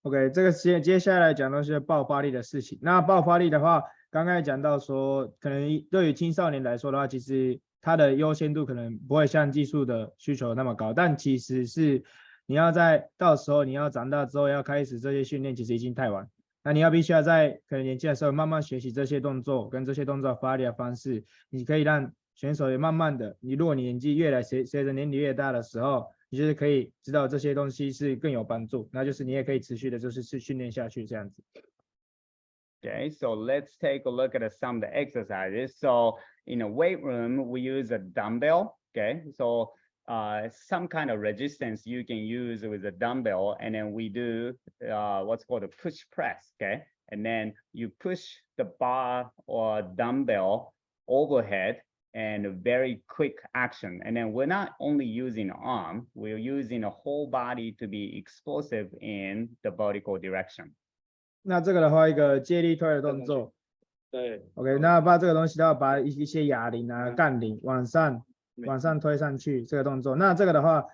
OK， 这个接下来讲的是爆发力的事情。那爆发力的话，刚才讲到说，可能对于青少年来说的话，其实它的优先度可能不会像技术的需求那么高，但其实是你要到时候你要长大之后要开始这些训练，其实已经太晚。那你要必须要在可能年轻的时候慢慢学习这些动作跟这些动作发力的方式，你可以让选手也慢慢的，如果你年纪随着年龄越大的时候，你就是可以知道这些东西是更有帮助，那就是你也可以持续的就是训练下去这样子。Okay, so let's take a look at some of the exercises. So in a weight room, we use a dumbbell. Okay, so some kind of resistance you can use with a dumbbell, and then we do what's called a push press. Okay, and then you push the bar or dumbbell overhead and a very quick action. And then we're not only using arm, we're using a whole body to be explosive in the vertical direction. 那这个的话，一个接力推的动作，对 ，OK，那把这个东西都要把一些哑铃啊、杠铃往上推上去这个动作。那这个的话，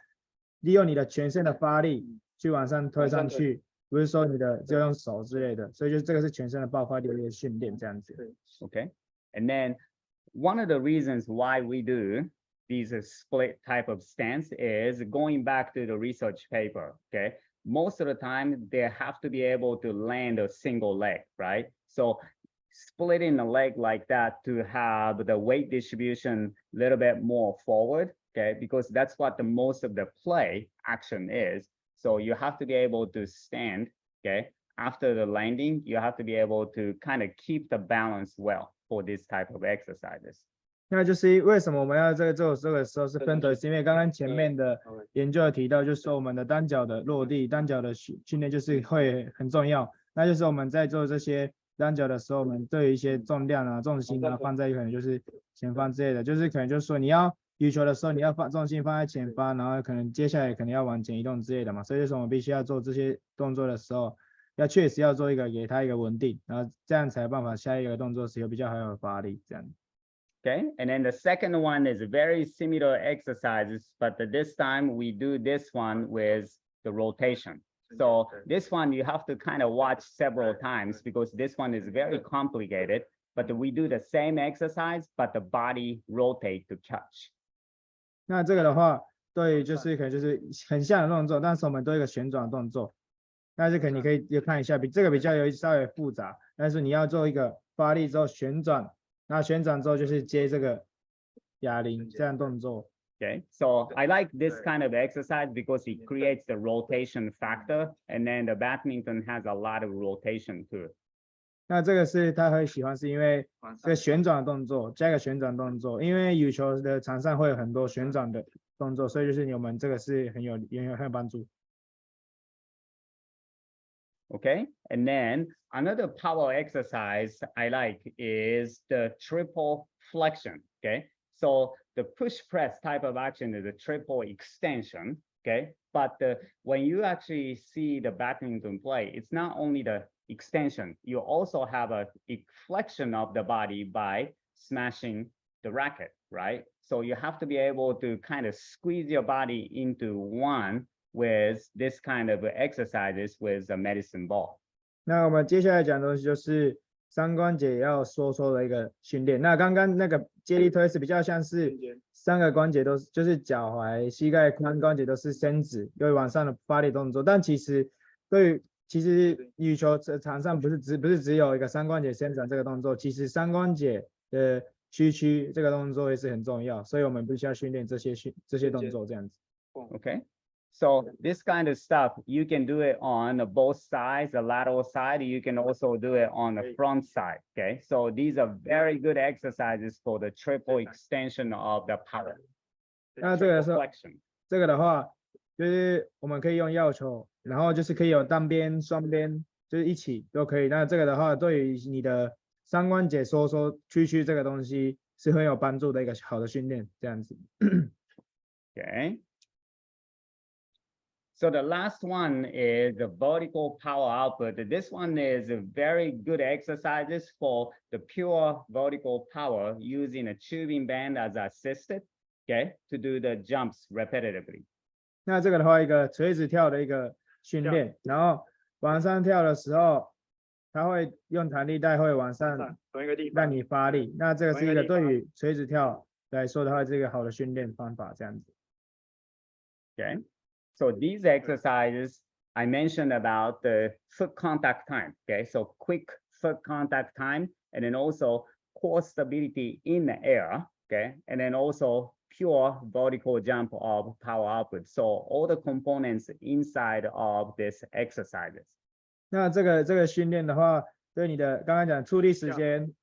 利用你的全身的发力去往上推上去，不是说你的就用手之类的，所以就这个是全身的爆发力的一个训练这样子。Okay, and then one of the reasons why we do these split type of stance is going back to the research paper. Okay. Most of the time they have to be able to land a single leg, right? So splitting the leg like that to have the weight distribution a little bit more forward, okay? Because that's what the most of the play action is. So you have to be able to stand, okay? After the landing, you have to be able to kind of keep the balance well for this type of exercises. 那就是为什么我们要这个时候是分腿，是因为刚刚前面的研究有提到，就是说我们的单脚的落地、单脚的训练就是会很重要。那就是我们在做这些单脚的时候，我们对于一些重量啊、重心啊放在可能就是前方之类的，就是可能就是说你要羽球的时候，你要重心放在前方，然后可能接下来可能要往前移动之类的嘛。所以就是我们必须要做这些动作的时候，要确实要做给它一个稳定，然后这样才有办法下一个动作时有比较好有发力这样。Okay, and then the second one is very similar exercises, but this time we do this one with the rotation. So this one you have to kind of watch several times because this one is very complicated, but we do the same exercise, but the body rotate to catch. 那这个的话，对，就是可能就是很像的动作，但是我们都有一个旋转动作，但是可能你可以看一下，这个比较稍微复杂，但是你要做一个发力之后旋转。那旋转之后就是接这个哑铃这样动作。Okay, so I like this kind of exercise because it creates the rotation factor, and then the badminton has a lot of rotation too. 那这个是他会喜欢，是因为这个旋转动作加一个旋转动作，因为羽球的场上会有很多旋转的动作，所以就是我们这个是很有帮助。Okay, and then another power exercise I like is the triple flexion. Okay, so the push press type of action is a triple extension. Okay, but when you actually see the badminton play, it's not only the extension, you also have a flexion of the body by smashing the racket, right? So you have to be able to kind of squeeze your body into one with this kind of exercises with a medicine ball. 那我们接下来讲的东西就是三关节要收缩的一个训练。那刚刚那个接力推是比较像是三个关节都是就是脚踝、膝盖、髋关节都是伸直，又往上的发力动作。但其实羽球场上不是只有一个三关节伸展这个动作，其实三关节的屈曲这个动作也是很重要，所以我们必须要训练这些动作这样子。Okay. So this kind of stuff, you can do it on both sides, the lateral side. You can also do it on the front side. Okay. So these are very good exercises for the triple extension of the power. 那这个的话，就是我们可以用药球，然后就是可以有单边、双边，就是一起都可以。那这个的话，对于你的三关节收缩屈曲这个东西是很有帮助的一个好的训练，这样子。Okay. So the last one is the vertical power output. This one is a very good exercises for the pure vertical power using a tubing band as assisted, okay, to do the jumps repetitively. 那这个的话，一个垂直跳的一个训练，然后往上跳的时候，它会用弹力带会往上让你发力。那这个是一个对于垂直跳来说的话，是一个好的训练方法，这样子。Okay. So these exercises I mentioned about the foot contact time. Okay, so quick foot contact time, and then also core stability in the air. Okay, and then also pure vertical jump of power output. So all the components inside of this exercises. 那这个训练的话，对你的刚刚讲出力时间，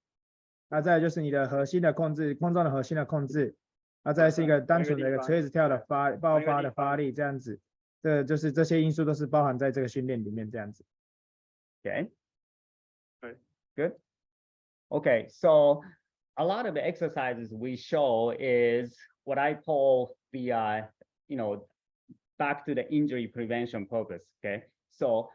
那再来就是你的核心的控制，空中的核心的控制，那再来是一个单纯的一个垂直跳的爆发的发力这样子，这就是这些因素都是包含在这个训练里面这样子。Okay. Good. Okay, so a lot of the exercises we show is what I call the back to the injury prevention purpose. Okay, so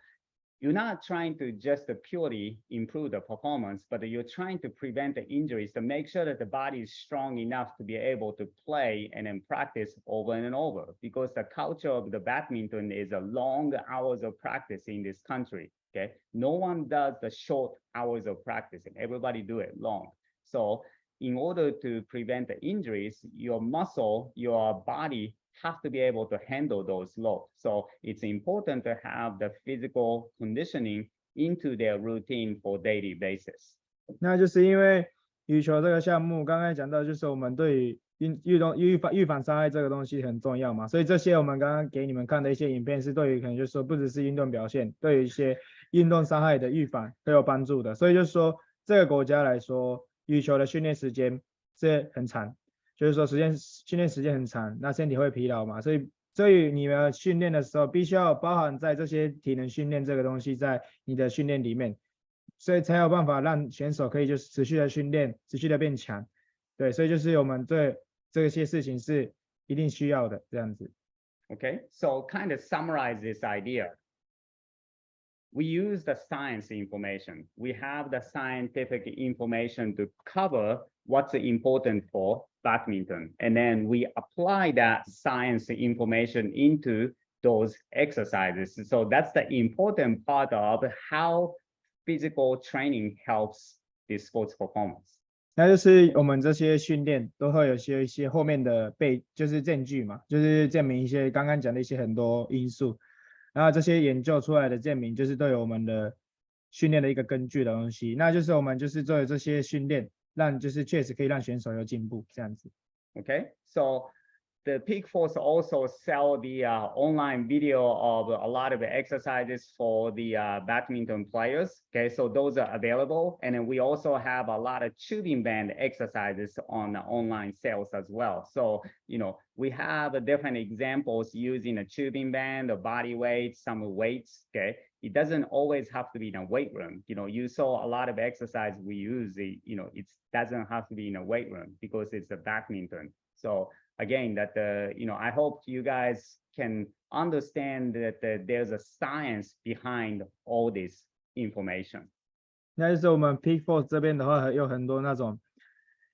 you're not trying to just purely improve the performance, but you're trying to prevent the injuries to make sure that the body is strong enough to be able to play and then practice over and over, because the culture of the badminton is a long hours of practice in this country. Okay, no one does the short hours of practicing. Everybody do it long. So in order to prevent the injuries, your muscle, your body have to be able to handle those loads. So it's important to have the physical conditioning into their routine for daily basis. 那就是因为羽球这个项目，刚才讲到就是我们对于预防伤害这个东西很重要嘛，所以这些我们刚刚给你们看的一些影片是对于可能就是说不只是运动表现，对于一些运动伤害的预防都有帮助的。所以就是说这个国家来说，羽球的训练时间是很长，就是说训练时间很长，那身体会疲劳嘛，所以你们训练的时候必须要包含在这些体能训练这个东西在你的训练里面，所以才有办法让选手可以就是持续的训练，持续的变强。对，所以就是我们对这些事情是一定需要的这样子。Okay, so kind of summarize this idea. We use the science information. We have the scientific information to cover what's important for badminton. And then we apply that science information into those exercises. So that's the important part of how physical training helps the sports performance. 那就是我们这些训练都会有一些后面的就是证据嘛，就是证明一些刚刚讲的一些很多因素，然后这些研究出来的证明就是对我们的训练的一个根据的东西，那就是我们就是做这些训练，让就是确实可以让选手有进步这样子。Okay, so the Peak Force also sell the online video of a lot of exercises for the badminton players. Okay, so those are available. And then we also have a lot of tubing band exercises on the online sales as well. So, we have different examples using a tubing band, a body weight, some weights. Okay, it doesn't always have to be in a weight room. You saw a lot of exercise we use, it doesn't have to be in a weight room because it's a badminton. So again, that I hope you guys can understand that there's a science behind all this information. 那就是我们 Peak Force 这边的话，有很多那种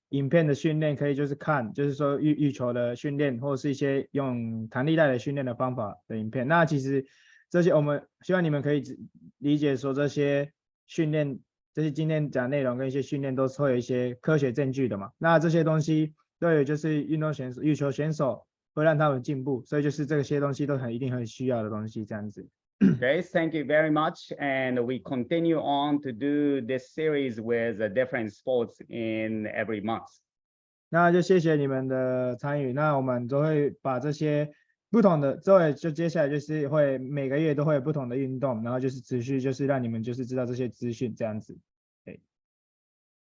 影片的训练可以就是看，就是说羽球的训练，或者是一些用弹力带的训练的方法的影片。那其实这些我们希望你们可以理解说，这些训练，这些今天讲内容跟一些训练都是会有一些科学证据的嘛。那这些东西对就是运动选手、羽球选手会让他们进步，所以就是这些东西都一定很需要的东西这样子。Okay, thank you very much. And we continue on to do this series with different sports in every month. 那就谢谢你们的参与。那我们都会把这些不同的，就接下来就是会每个月都会有不同的运动，然后就是持续就是让你们就是知道这些资讯这样子。